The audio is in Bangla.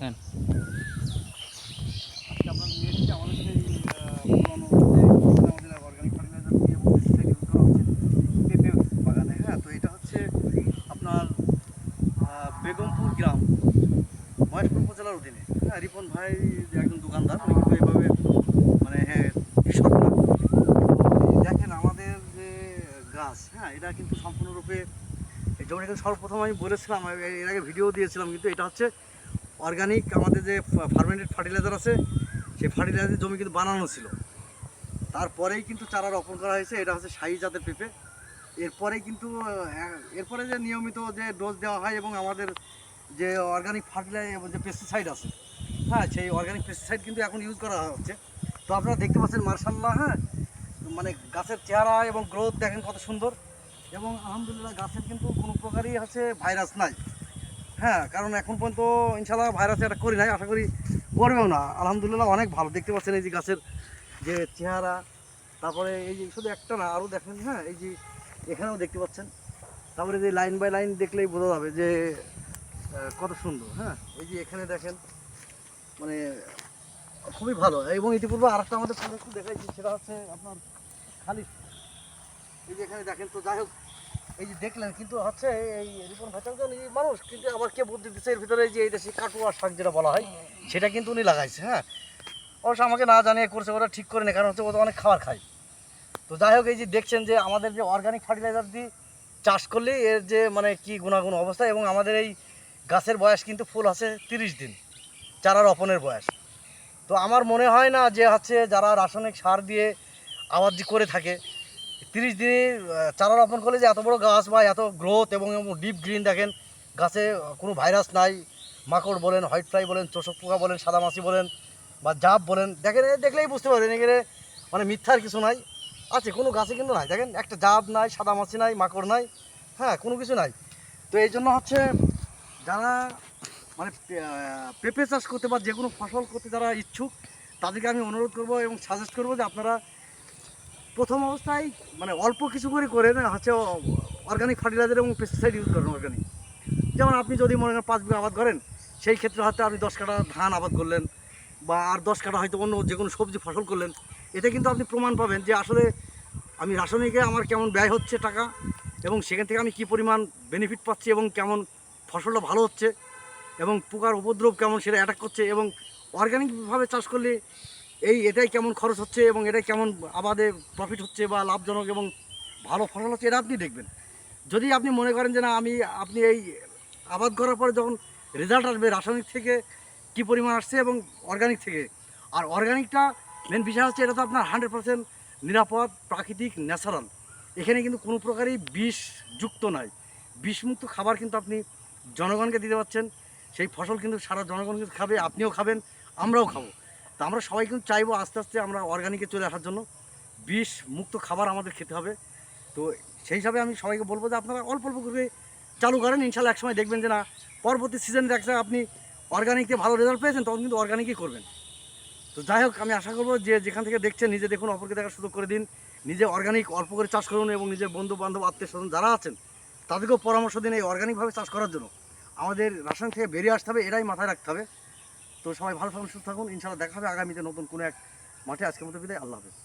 হ্যাঁ আমরা নিয়ে এসেছি আমাদের সেই পুরনো আমাদের অর্গানিক ফার্টিলাইজার দিয়ে এবং পেস্টিসাইড ইউজ করা হচ্ছে পেঁপে বাগানে। হ্যাঁ, তো এটা হচ্ছে আপনার বেগমপুর গ্রাম মহেশপুর উপজেলার অধীনে। হ্যাঁ, রিপন ভাই যে একজন দোকানদার, উনি কিন্তু এইভাবে মানে হ্যাঁ কৃষক না। দেখেন আমাদের যে গাছ, হ্যাঁ এটা কিন্তু সম্পূর্ণরূপে যেমন এখানে সর্বপ্রথম আমি বলেছিলাম, এর আগে ভিডিও দিয়েছিলাম, কিন্তু এটা হচ্ছে অর্গানিক আমাদের যে ফার্মেন্টেড ফার্টিলাইজার আছে সেই ফার্টিলাইজার জমি কিন্তু বানানো ছিল, তারপরেই কিন্তু চারা রোপণ করা হয়েছে। এটা হচ্ছে শাহী জাতের পেঁপে। এরপরেই কিন্তু এরপরে যে নিয়মিত যে ডোজ দেওয়া হয় এবং আমাদের যে অর্গানিক ফার্টিলাইজার যে পেস্টিসাইড আছে, হ্যাঁ সেই অর্গানিক পেস্টিসাইড কিন্তু এখন ইউজ করা হচ্ছে। তো আপনারা দেখতে পাচ্ছেন মার্শাল্লাহ, হ্যাঁ মানে গাছের চেহারা এবং গ্রোথ দেখেন কত সুন্দর। এবং আলহামদুলিল্লাহ গাছের কিন্তু কোনো প্রকারই হচ্ছে ভাইরাস নাই। হ্যাঁ, কারণ এখন পর্যন্ত ইনশাল্লাহ ভাইরাসে এটা করি নাই, আশা করি করবেও না। আলহামদুলিল্লাহ অনেক ভালো দেখতে পাচ্ছেন এই যে গাছের যে চেহারা, তারপরে এই যে শুধু একটা না আরও দেখেন, হ্যাঁ এই যে এখানেও দেখতে পাচ্ছেন, তারপরে যে লাইন বাই লাইন দেখলেই বোঝা যাবে যে কত সুন্দর। হ্যাঁ, এই যে এখানে দেখেন মানে খুবই ভালো। এবং ইতিপূর্বে আরেকটা আমাদের ফোনে একটু দেখাইছি, সেটা হচ্ছে আপনার খালি এই যে এখানে দেখেন। তো যাই হোক, এই যে দেখলেন কিন্তু হচ্ছে এই রিপন ভাইটাও নিজে মানুষ, কিন্তু আবার কে বুদ্ধি দিচ্ছে এর ভিতরে যে এই দেশে কাটুয়া শাক যেটা বলা হয় সেটা কিন্তু উনি লাগাইছে। হ্যাঁ, অবশ্য আমাকে না জানিয়ে করছে, ওরা ঠিক করে না, কারণ হচ্ছে ওরা অনেক খাবার খায়। তো যাই হোক, এই যে দেখছেন যে আমাদের যে অর্গানিক ফার্টিলাইজার দিয়ে চাষ করলে এর যে মানে কি গুণাগুণ অবস্থা। এবং আমাদের এই গাছের বয়স কিন্তু ফুল আছে 30 দিন, চারা রোপণের বয়স। তো আমার মনে হয় না যে হচ্ছে যারা রাসায়নিক সার দিয়ে আবাদ করে থাকে 30 দিনে চারা রোপণ করলে যে এত বড় গাছ বা এত গ্রোথ এবং ডিপ গ্রিন দেখেন, গাছে কোনো ভাইরাস নাই। মাকড় বলেন, হোয়াইট ফ্লাই বলেন, চোষক পোকা বলেন, সাদামাছি বলেন বা জাপ বলেন, দেখেন দেখলেই বুঝতে পারবেন এখানে মানে মিথ্যার কিছু নাই। আছে কোনো গাছে কিন্তু নাই, দেখেন একটা জাপ নাই, সাদামাছি নাই, মাকড় নাই, হ্যাঁ কোনো কিছু নাই। তো এই জন্য হচ্ছে যারা মানে পেঁপে চাষ করতে বা যে কোনো ফসল করতে যারা ইচ্ছুক, তাদেরকে আমি অনুরোধ করব এবং সাজেস্ট করব যে আপনারা প্রথম অবস্থায় মানে অল্প কিছু করে হচ্ছে অর্গানিক ফার্টিলাইজার এবং পেস্টিসাইড ইউজ করেন অর্গানিক। যেমন আপনি যদি মনে করেন 5 বিঘা আবাদ করেন, সেই ক্ষেত্রে হয়তো আপনি 10 কাঠা ধান আবাদ করলেন বা আর 10 কাঠা হয়তো অন্য যে কোনো সবজি ফসল করলেন। এতে কিন্তু আপনি প্রমাণ পাবেন যে আসলে আমি রাসায়নিকে আমার কেমন ব্যয় হচ্ছে টাকা, এবং সেখান থেকে আমি কী পরিমাণ বেনিফিট পাচ্ছি এবং কেমন ফসলটা ভালো হচ্ছে এবং পোকার উপদ্রব কেমন সেটা অ্যাটাক করছে, এবং অর্গানিকভাবে চাষ করলে এটাই কেমন খরচ হচ্ছে এবং এটাই কেমন আবাদে প্রফিট হচ্ছে বা লাভজনক এবং ভালো ফসল হচ্ছে, এটা আপনি দেখবেন। যদি আপনি মনে করেন যে না আপনি এই আবাদ করার পরে যখন রেজাল্ট আসবে রাসায়নিক থেকে কী পরিমাণ আসছে এবং অর্গানিক থেকে, আর অর্গানিকটা মেন বিষয় হচ্ছে এটা তো আপনার 100% নিরাপদ, প্রাকৃতিক, ন্যাচারাল। এখানে কিন্তু কোনো প্রকারই বিষযুক্ত নাই। বিষমুক্ত খাবার কিন্তু আপনি জনগণকে দিতে পারছেন। সেই ফসল কিন্তু সারা জনগণ কিন্তু খাবে, আপনিও খাবেন, আমরাও খাবো। তো আমরা সবাই কিন্তু চাইবো আস্তে আস্তে আমরা অর্গানিকে চলে আসার জন্য। বিষ মুক্ত খাবার আমাদের খেতে হবে। তো সেই হিসাবে আমি সবাইকে বলবো যে আপনারা অল্প অল্প করে চালু করেন, ইনশাল্লাহ একসময় দেখবেন যে না পরবর্তী সিজনে দেখছেন আপনি অর্গানিকে ভালো রেজাল্ট পেয়েছেন, তখন কিন্তু অর্গানিকই করবেন। তো যাই হোক, আমি আশা করবো যে যেখান থেকে দেখছেন নিজে দেখুন, অপরকে দেখার সুযোগ করে দিন, নিজে অর্গানিক অল্প করে চাষ করুন এবং নিজের বন্ধু বান্ধব আত্মীয় স্বজন যারা আছেন তাদেরকেও পরামর্শ দিন এই অর্গানিকভাবে চাষ করার জন্য। আমাদের রাসায়নিক থেকে বেরিয়ে আসতে হবে, এটাই মাথায় রাখতে হবে। তো সবাই ভালো থাকুন, সুস্থ থাকুন, ইনশাল্লাহ দেখা হবে আগামীতে নতুন কোনো এক মাঠে। আজকের মতো বিদায়, আল্লাহ হাফেজ।